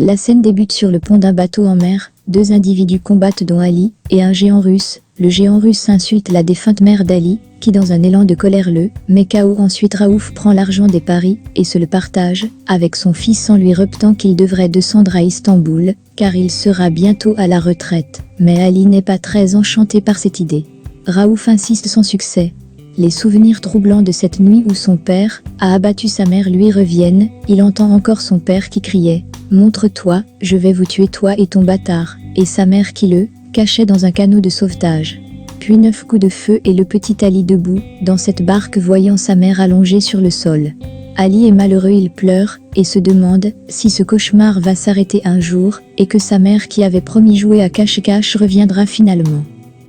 La scène débute sur le pont d'un bateau en mer. Deux individus combattent dont Ali et un géant russe. Le géant russe insulte la défunte mère d'Ali, qui dans un élan de colère le met KO. Ensuite Raouf prend l'argent des paris et se le partage avec son fils en lui repetant qu'il devrait descendre à Istanbul, car il sera bientôt à la retraite. Mais Ali n'est pas très enchanté par cette idée. Raouf insiste sans succès. Les souvenirs troublants de cette nuit où son père a abattu sa mère lui reviennent. Il entend encore son père qui criait « Montre-toi, je vais vous tuer toi et ton bâtard » et sa mère qui le cachait dans un canot de sauvetage. Puis 9 coups de feu et le petit Ali debout dans cette barque voyant sa mère allongée sur le sol. Ali est malheureux, il pleure et se demande si ce cauchemar va s'arrêter un jour et que sa mère qui avait promis jouer à cache-cache reviendra finalement.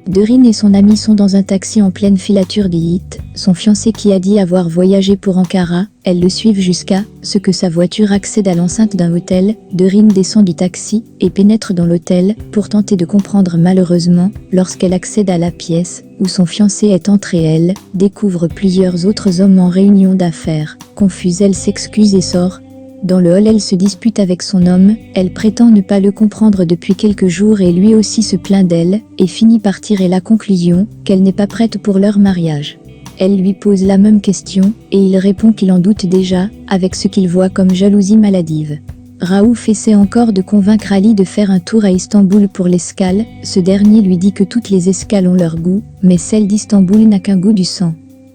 Derine et son ami sont dans un taxi en pleine filature d'Yiğit. Son fiancé qui a dit avoir voyagé pour Ankara, elles le suivent jusqu'à ce que sa voiture accède à l'enceinte d'un hôtel. Derine descend du taxi et pénètre dans l'hôtel pour tenter de comprendre. Malheureusement, lorsqu'elle accède à la pièce où son fiancé est entré, elle découvre plusieurs autres hommes en réunion d'affaires. Confuse, elle s'excuse et sort. Dans le hall, elle se dispute avec son homme, elle prétend ne pas le comprendre depuis quelques jours et lui aussi se plaint d'elle, et finit par tirer la conclusion qu'elle n'est pas prête pour leur mariage. Elle lui pose la même question, et il répond qu'il en doute déjà, avec ce qu'il voit comme jalousie maladive. Raouf essaie encore de convaincre Ali de faire un tour à Istanbul pour l'escale. Ce dernier lui dit que toutes les escales ont leur goût, mais celle d'Istanbul n'a qu'un goût du sang.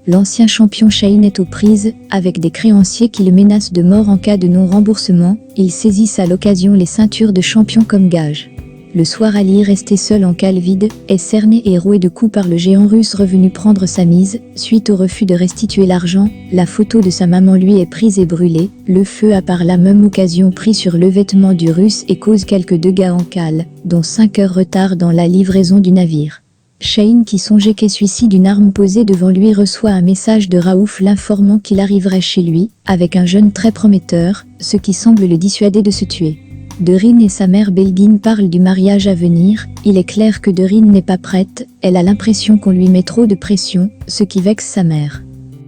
L'ancien champion Şahin est aux prises avec des créanciers qui le menacent de mort en cas de non-remboursement. Ils saisissent à l'occasion les ceintures de champion comme gage. Le soir, Ali, resté seul en cale vide, est cerné et roué de coups par le géant russe revenu prendre sa mise. Suite au refus de restituer l'argent, la photo de sa maman lui est prise et brûlée. Le feu a par la même occasion pris sur le vêtement du russe et cause quelques dégâts en cale, dont 5 heures retard dans la livraison du navire. Şahin, qui songeait qu'essuie-ci d'une arme posée devant lui, reçoit un message de Raouf l'informant qu'il arriverait chez lui, avec un jeune très prometteur, ce qui semble le dissuader de se tuer. Derine et sa mère Belgin parlent du mariage à venir. Il est clair que Derine n'est pas prête, elle a l'impression qu'on lui met trop de pression, ce qui vexe sa mère.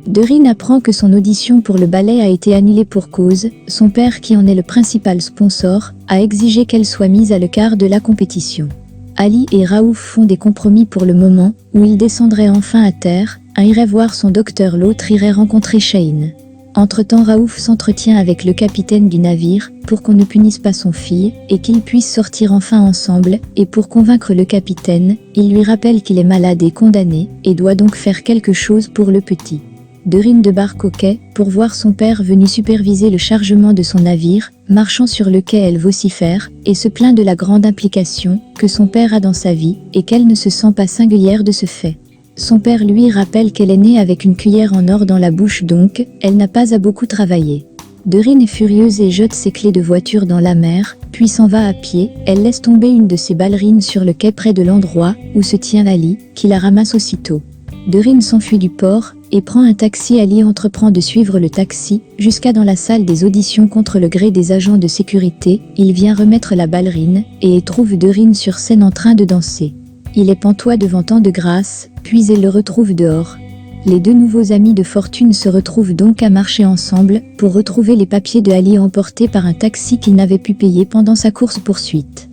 Derine apprend que son audition pour le ballet a été annulée pour cause. Son père, qui en est le principal sponsor, a exigé qu'elle soit mise à l'écart de la compétition. Ali et Raouf font des compromis pour le moment, où ils descendraient enfin à terre. Un irait voir son docteur, l'autre irait rencontrer Şahin. Entre-temps, Raouf s'entretient avec le capitaine du navire, pour qu'on ne punisse pas son fils, et qu'ils puissent sortir enfin ensemble, et pour convaincre le capitaine, il lui rappelle qu'il est malade et condamné, et doit donc faire quelque chose pour le petit. Derine débarque au quai, pour voir son père venu superviser le chargement de son navire. Marchant sur le quai, elle vocifère, et se plaint de la grande implication que son père a dans sa vie, et qu'elle ne se sent pas singulière de ce fait. Son père lui rappelle qu'elle est née avec une cuillère en or dans la bouche, donc elle n'a pas à beaucoup travailler. Derine est furieuse et jette ses clés de voiture dans la mer, puis s'en va à pied. Elle laisse tomber une de ses ballerines sur le quai près de l'endroit où se tient Ali, qui la ramasse aussitôt. Derine s'enfuit du port et prend un taxi. Ali entreprend de suivre le taxi jusqu'à dans la salle des auditions. Contre le gré des agents de sécurité, il vient remettre la ballerine et trouve Derine sur scène en train de danser. Il est pantois devant tant de grâce, puis elle le retrouve dehors. Les deux nouveaux amis de fortune se retrouvent donc à marcher ensemble pour retrouver les papiers de Ali emportés par un taxi qu'il n'avait pu payer pendant sa course-poursuite.